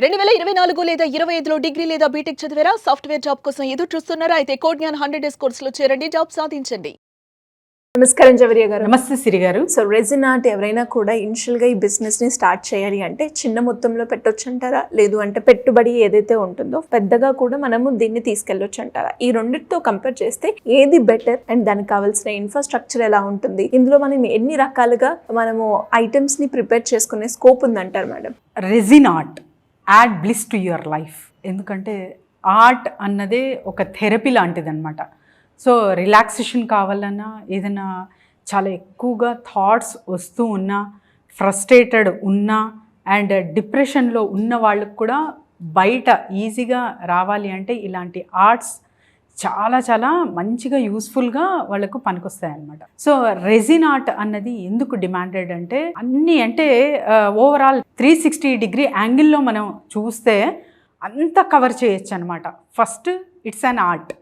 2024 లేదా 25లో డిగ్రీ లేదా బీటెక్ చదివారా? సాఫ్ట్‌వేర్ జాబ్ కోసం ఎదురు చూస్తున్నారా? అయితే కోడ్‌జ్ఞాన్ 100 డేస్ కోర్సులో చేరండి, జాబ్ సాధించండి. నమస్కారం జవరియా గారు. నమస్తే సిరి గారు. సో రెజిన్ ఆర్ట్ ఎవరైనా కూడా ఇనిషియల్గా ఈ బిజినెస్ని స్టార్ట్ చేయాలి అంటే చిన్న మొత్తంలో పెట్టొచ్చు అంటారా? లేదు అంటే పెట్టుబడి ఏదైతే ఉంటుందో పెద్దగా కూడా మనము దీన్ని తీసుకెళ్ళొచ్చు అంటారా? ఈ రెండింటితో కంపేర్ చేస్తే ఏది బెటర్ అండ్ దానికి కావాల్సిన ఇన్ఫ్రాస్ట్రక్చర్ ఎలా ఉంటుంది? ఇందులో మనం ఎన్ని రకాలుగా మనము ఐటమ్స్ని ప్రిపేర్ చేసుకునే స్కోప్ ఉందంటారు madam? Resin art add bliss to your life. ఎందుకంటే ఆర్ట్ అన్నదే ఒక థెరపీ లాంటిది అనమాట. సో రిలాక్సేషన్ కావాలన్నా, ఏదైనా చాలా ఎక్కువగా థాట్స్ వస్తూ ఉన్నా, ఫ్రస్ట్రేటెడ్ ఉన్నా అండ్ డిప్రెషన్లో ఉన్న వాళ్ళకు కూడా బయట ఈజీగా రావాలి అంటే ఇలాంటి ఆర్ట్స్ చాలా చాలా మంచిగా యూస్ఫుల్గా వాళ్ళకు పనికొస్తాయి అన్నమాట. సో రెజిన్ ఆర్ట్ అన్నది ఎందుకు డిమాండెడ్ అంటే ఓవరాల్ 360 డిగ్రీ యాంగిల్లో మనం చూస్తే అంతా కవర్ చేయొచ్చు అనమాట. ఫస్ట్ ఇట్స్ అన్ ఆర్ట్,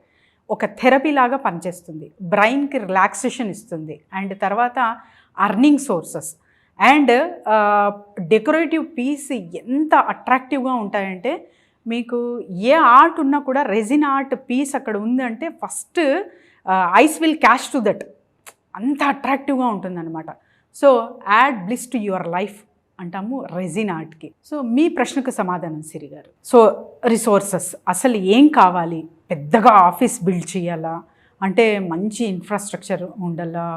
ఒక థెరపీ లాగా పనిచేస్తుంది, బ్రెయిన్కి రిలాక్సేషన్ ఇస్తుంది అండ్ తర్వాత earning sources and decorative piece ఎంత అట్రాక్టివ్గా ఉంటాయంటే మీకు ఏ ఆర్ట్ ఉన్నా కూడా రెజిన్ ఆర్ట్ పీస్ అక్కడ ఉందంటే first ice will cash to that, అంత అట్రాక్టివ్గా ఉంటుందన్నమాట. So add bliss to your life అంటాము రెజిన్ ఆర్ట్కి. సో మీ ప్రశ్నకు సమాధానం సిరి గారు. సో రిసోర్సెస్ అసలు ఏం కావాలి? పెద్దగా ఆఫీస్ బిల్డ్ చేయాలా అంటే మంచి ఇన్ఫ్రాస్ట్రక్చర్ ఉండాలా,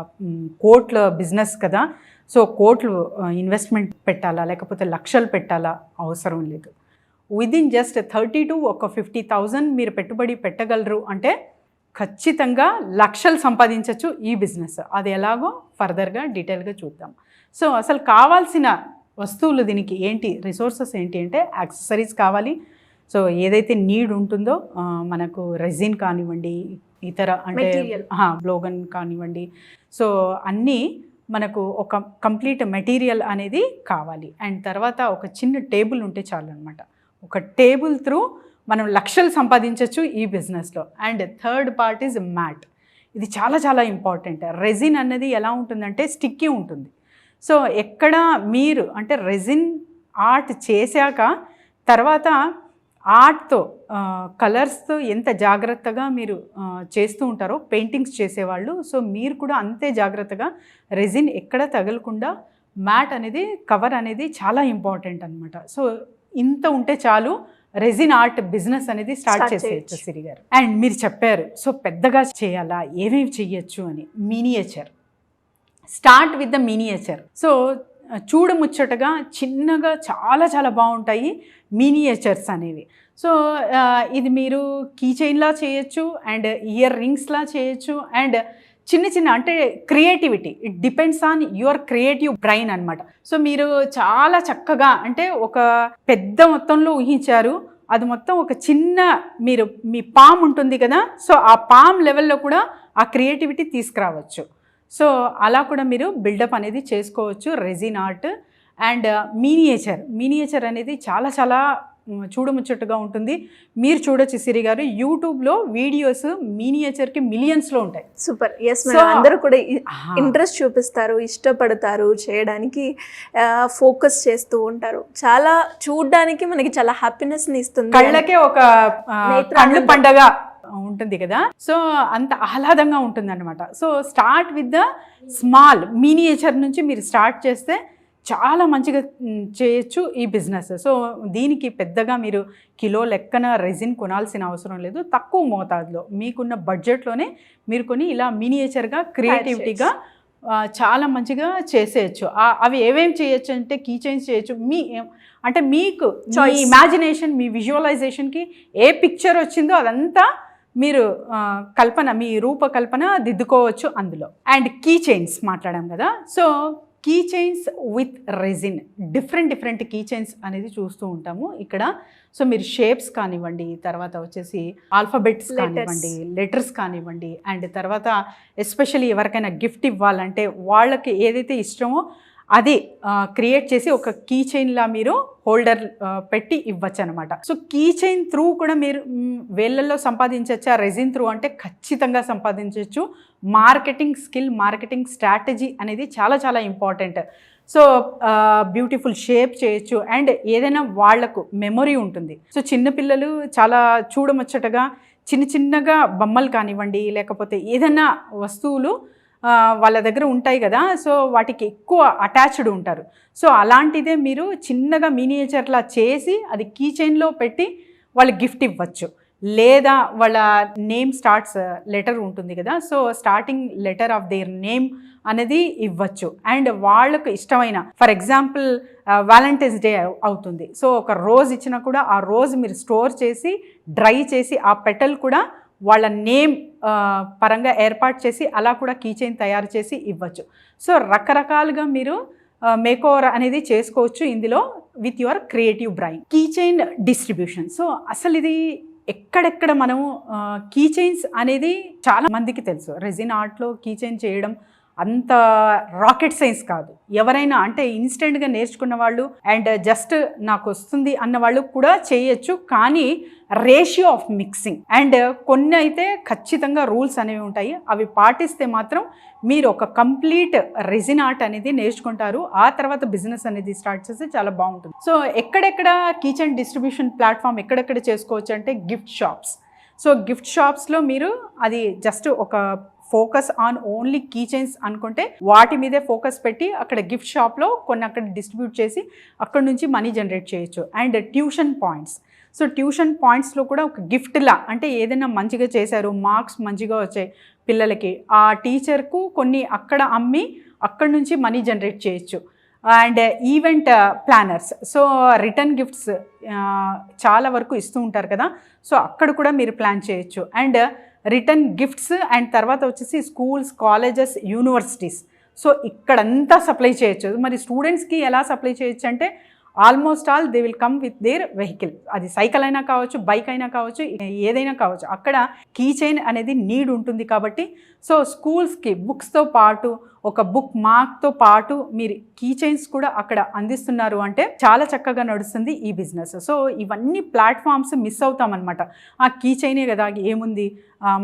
కోట్ల బిజినెస్ కదా, సో కోట్లు ఇన్వెస్ట్మెంట్ పెట్టాలా లేకపోతే లక్షలు పెట్టాలా? అవసరం లేదు. విదిన్ జస్ట్ 30 to 50,000 మీరు పెట్టుబడి పెట్టగలరు అంటే ఖచ్చితంగా లక్షలు సంపాదించవచ్చు ఈ బిజినెస్. అది ఎలాగో ఫర్దర్గా డీటెయిల్గా చూద్దాం. సో అసలు కావాల్సిన వస్తువులు దీనికి ఏంటి, రిసోర్సెస్ ఏంటి అంటే యాక్సెసరీస్ కావాలి. సో ఏదైతే నీడ్ ఉంటుందో మనకు రెజిన్ కానివ్వండి, ఇతర అంటే బ్లోగన్ కానివ్వండి, సో అన్నీ మనకు ఒక కంప్లీట్ మెటీరియల్ అనేది కావాలి. అండ్ తర్వాత ఒక చిన్న టేబుల్ ఉంటే చాలు అనమాట. ఒక టేబుల్ త్రూ మనం లక్షలు సంపాదించవచ్చు ఈ బిజినెస్లో. And third part is mat. ఇది చాలా చాలా ఇంపార్టెంట్. రెజిన్ అన్నది ఎలా ఉంటుందంటే స్టిక్కీ ఉంటుంది. సో ఎక్కడ మీరు అంటే రెజిన్ ఆర్ట్ చేశాక తర్వాత ఆర్ట్తో కలర్స్తో ఎంత జాగ్రత్తగా మీరు చేస్తూ ఉంటారో పెయింటింగ్స్ చేసేవాళ్ళు, సో మీరు కూడా అంతే జాగ్రత్తగా రెజిన్ ఎక్కడ తగలకుండా మ్యాట్ అనేది కవర్ అనేది చాలా ఇంపార్టెంట్ అనమాట. సో ఇంత ఉంటే చాలు రెజిన్ ఆర్ట్ బిజినెస్ అనేది స్టార్ట్ చేసేయచ్చు సిరి గారు. అండ్ మీరు చెప్పారు సో పెద్దగా చేయాలా, ఏమేమి చెయ్యొచ్చు అని. Miniature, start with the miniature. So చూడముచ్చటగా చిన్నగా చాలా చాలా బాగుంటాయి మినియేచర్స్ అనేవి. సో ఇది మీరు కీ చైన్లా చేయొచ్చు అండ్ ఇయర్ రింగ్స్లా చేయొచ్చు అండ్ చిన్న చిన్న అంటే creativity, it depends on your creative brain అనమాట. సో మీరు చాలా చక్కగా అంటే ఒక పెద్ద మొత్తంలో ఊహించారు, అది మొత్తం ఒక చిన్న మీరు మీ పామ్ ఉంటుంది కదా, సో ఆ పామ్ లెవెల్లో కూడా ఆ క్రియేటివిటీ తీసుకురావచ్చు. సో అలా కూడా మీరు బిల్డప్ అనేది చేసుకోవచ్చు రెజిన్ ఆర్ట్. అండ్ మినియేచర్ అనేది చాలా చాలా చూడముచ్చట్టుగా ఉంటుంది. మీరు చూడొచ్చు సిరి గారు, యూట్యూబ్లో వీడియోస్ మినియేచర్కి మిలియన్స్లో ఉంటాయి. సూపర్. ఎస్ మేడం, అందరూ కూడా ఇంట్రెస్ట్ చూపిస్తారు, ఇష్టపడతారు చేయడానికి, ఫోకస్ చేస్తూ ఉంటారు. చాలా చూడడానికి మనకి చాలా హ్యాపీనెస్ని ఇస్తుంది, కళ్ళకే ఒక కళ్ళు పండగ ఉంటుంది కదా, సో అంత ఆహ్లాదంగా ఉంటుంది అనమాట. So start with the small miniature నుంచి మీరు స్టార్ట్ చేస్తే చాలా మంచిగా చేయొచ్చు ఈ బిజినెస్. సో దీనికి పెద్దగా మీరు కిలో లెక్కన రెజిన్ కొనాల్సిన అవసరం లేదు. తక్కువ మోతాదులో మీకున్న బడ్జెట్లోనే మీరు కొని ఇలా మినియేచర్గా క్రియేటివిటీగా చాలా మంచిగా చేసేయచ్చు. అవి ఏమేమి చేయొచ్చు అంటే కీ చైన్స్ చేయొచ్చు. అంటే మీకు మీ ఇమాజినేషన్, మీ విజువలైజేషన్కి ఏ పిక్చర్ వచ్చిందో అదంతా మీరు మీ రూపకల్పన దిద్దుకోవచ్చు అందులో. అండ్ కీ చైన్స్ మాట్లాడాం కదా, so key chains with resin, different key chains అనేది చూస్తూ ఉంటాము ఇక్కడ. సో మీరు షేప్స్ కానివ్వండి, తర్వాత వచ్చేసి ఆల్ఫాబెట్స్ కానివ్వండి, లెటర్స్ కానివ్వండి, అండ్ తర్వాత ఎస్పెషల్లీ ఎవరికైనా గిఫ్ట్ ఇవ్వాలంటే వాళ్ళకి ఏదైతే ఇష్టమో అది క్రియేట్ చేసి ఒక కీ చైన్లా మీరు హోల్డర్ పెట్టి ఇవ్వచ్చు అనమాట. సో కీ చైన్ త్రూ కూడా మీరు వేళ్ళల్లో సంపాదించవచ్చు. ఆ రెజిన్ త్రూ అంటే ఖచ్చితంగా సంపాదించవచ్చు. మార్కెటింగ్ స్కిల్, మార్కెటింగ్ స్ట్రాటజీ అనేది చాలా చాలా ఇంపార్టెంట్. సో బ్యూటిఫుల్ షేప్ చేయొచ్చు అండ్ ఏదైనా వాళ్లకు మెమొరీ ఉంటుంది. సో చిన్నపిల్లలు చాలా చూడముచ్చటగా చిన్నగా బొమ్మలు కానివ్వండి, లేకపోతే ఏదైనా వస్తువులు వాళ్ళ దగ్గర ఉంటాయి కదా, సో వాటికి ఎక్కువ అటాచ్డ్ ఉంటారు. సో అలాంటిదే మీరు చిన్నగా మినియేచర్లా చేసి అది కీ చైన్లో పెట్టి వాళ్ళకి గిఫ్ట్ ఇవ్వచ్చు. లేదా వాళ్ళ నేమ్ స్టార్ట్స్ లెటర్ ఉంటుంది కదా, so starting letter of their name అనేది ఇవ్వచ్చు. అండ్ వాళ్ళకు ఇష్టమైన, ఫర్ ఎగ్జాంపుల్ వ్యాలంటైన్స్ డే అవుతుంది, సో ఒక రోజ్ ఇచ్చినా కూడా ఆ రోజ్ మీరు స్టోర్ చేసి డ్రై చేసి ఆ పెటల్ కూడా వాళ్ళ నేమ్ పరంగా ఏర్పాటు చేసి అలా కూడా కీ చైన్ తయారు చేసి ఇవ్వచ్చు. సో రకరకాలుగా మీరు మేకోవర్ అనేది చేసుకోవచ్చు ఇందులో with your creative brain. Key chain distribution, so అసలు ఇది ఎక్కడెక్కడ మనము కీ చైన్స్ అనేది చాలా మందికి తెలుసు. రెజిన్ ఆర్ట్లో కీ చైన్ చేయడం అంత రాకెట్ సైన్స్ కాదు. ఎవరైనా అంటే ఇన్స్టెంట్గా నేర్చుకున్న వాళ్ళు అండ్ జస్ట్ నాకు వస్తుంది అన్న వాళ్ళు కూడా చేయొచ్చు. కానీ రేషియో ఆఫ్ మిక్సింగ్ అండ్ కొన్ని అయితే ఖచ్చితంగా రూల్స్ అనేవి ఉంటాయి, అవి పాటిస్తే మాత్రం మీరు ఒక కంప్లీట్ రెజిన్ ఆర్ట్ అనేది నేర్చుకుంటారు. ఆ తర్వాత బిజినెస్ అనేది స్టార్ట్ చేస్తే చాలా బాగుంటుంది. సో ఎక్కడెక్కడ కీ చైన్ డిస్ట్రిబ్యూషన్ ప్లాట్ఫామ్ ఎక్కడెక్కడ చేసుకోవచ్చు అంటే గిఫ్ట్ షాప్స్. సో గిఫ్ట్ షాప్స్లో మీరు అది జస్ట్ ఒక focus on only key chains అనుకుంటే వాటి మీదే ఫోకస్ పెట్టి అక్కడ గిఫ్ట్ షాప్లో కొన్ని అక్కడ డిస్ట్రిబ్యూట్ చేసి అక్కడ నుంచి మనీ జనరేట్ చేయొచ్చు. And tuition points, so tuition పాయింట్స్లో కూడా ఒక గిఫ్ట్లా అంటే ఏదైనా మంచిగా చేశారు, మార్క్స్ మంచిగా వచ్చాయి పిల్లలకి, ఆ టీచర్కు కొన్ని అక్కడ అమ్మి అక్కడ నుంచి మనీ జనరేట్ చేయొచ్చు. And event planners, so return gifts చాలా వరకు ఇస్తూ ఉంటారు కదా, సో అక్కడ కూడా మీరు ప్లాన్ చేయొచ్చు. అండ్ రిటర్న్ గిఫ్ట్స్ అండ్ తర్వాత వచ్చేసి స్కూల్స్, కాలేజెస్, యూనివర్సిటీస్, సో ఇక్కడంతా సప్లై చేయొచ్చు. మరి స్టూడెంట్స్కి ఎలా సప్లై చేయొచ్చు అంటే almost all they will come with their vehicle, అది సైకిల్ అయినా కావచ్చు, బైక్ అయినా కావచ్చు, ఏదైనా కావచ్చు. అక్కడ కీ చైన్ అనేది నీడ్ ఉంటుంది కాబట్టి సో స్కూల్స్కి బుక్స్తో పాటు ఒక బుక్ మార్క్తో పాటు మీరు కీ చైన్స్ కూడా అక్కడ అందిస్తున్నారు అంటే చాలా చక్కగా నడుస్తుంది ఈ బిజినెస్. సో ఇవన్నీ ప్లాట్ఫామ్స్ మిస్ అవుతామన్నమాట. ఆ కీ చైనే కదా ఏముంది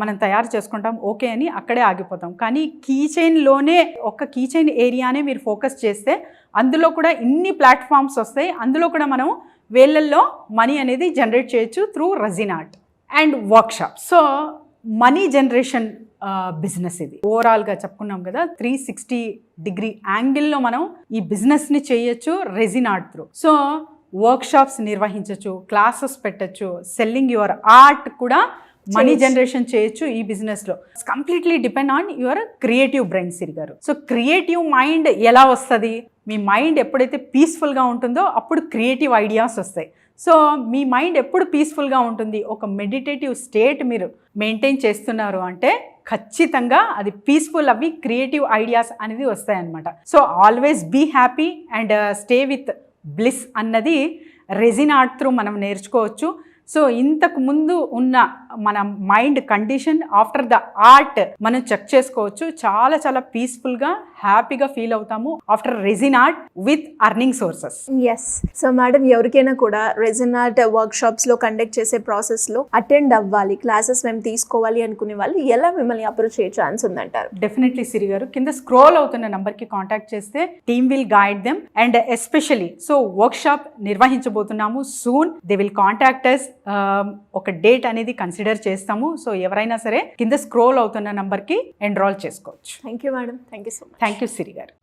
మనం తయారు చేసుకుంటాం ఓకే అని అక్కడే ఆగిపోతాం. కానీ కీ చైన్లోనే ఒక కీ చైన్ ఏరియానే మీరు ఫోకస్ చేస్తే అందులో కూడా ఇన్ని ప్లాట్ఫామ్స్ వస్తాయి, అందులో కూడా మనం వేళ్ళల్లో మనీ అనేది జనరేట్ చేయొచ్చు through resin art and workshop. So money generation business ఇది ఓవరాల్గా చెప్పుకున్నాం కదా, 360 డిగ్రీ యాంగిల్లో మనం ఈ బిజినెస్ని చేయొచ్చు resin art through. So workshops నిర్వహించవచ్చు, క్లాసెస్ పెట్టచ్చు, సెల్లింగ్ యువర్ ఆర్ట్ కూడా మనీ జనరేషన్ చేయొచ్చు ఈ బిజినెస్లో. Completely depend on your creative brain Siri garu. So creative mind ఎలా వస్తుంది? మీ మైండ్ ఎప్పుడైతే పీస్ఫుల్గా ఉంటుందో అప్పుడు క్రియేటివ్ ఐడియాస్ వస్తాయి. సో మీ మైండ్ ఎప్పుడు పీస్ఫుల్గా ఉంటుంది, ఒక మెడిటేటివ్ స్టేట్ మీరు మెయింటైన్ చేస్తున్నారు అంటే ఖచ్చితంగా అది పీస్ఫుల్ అవి క్రియేటివ్ ఐడియాస్ అనేది వస్తాయన్నమాట. So always be happy and stay with bliss అన్నది రెజిన్ ఆర్ట్ త్రూ మనం నేర్చుకోవచ్చు. సో ఇంతకు ముందు ఉన్న మన mind condition after the art మనం చెక్ చేసుకోవచ్చు. చాలా చాలా పీస్ఫుల్గా హ్యాపీగా ఫీల్ అవుతాము after resin art with earning sources. Yes. So madam, ఎవరికైనా కూడా రెజిన్ ఆర్ట్ వర్క్షాప్స్లో కండక్ట్ చేసే ప్రాసెస్లో అటెండ్ అవ్వాలి, క్లాసెస్ మేము తీసుకోవాలి అనుకునే వాళ్ళు ఎలా మిమ్మల్ని అప్రోచ్ చేయ ఛాన్స్ ఉందంటారు? డెఫినెట్లీ సిరి గారు, కింద స్క్రోల్ అవుతున్న నంబర్కి కాంటాక్ట్ చేస్తే team will guide them. And especially so workshop నిర్వహించబోతున్నాము soon, they will contact us. ఒక డేట్ అనేది కన్సిడర్ చేస్తాము. సో ఎవరైనా సరే కింద స్క్రోల్ అవుతున్న నంబర్కి ఎన్రోల్ చేసుకోవచ్చు. Thank you madam, thank you so much. Thank you Siri గారు.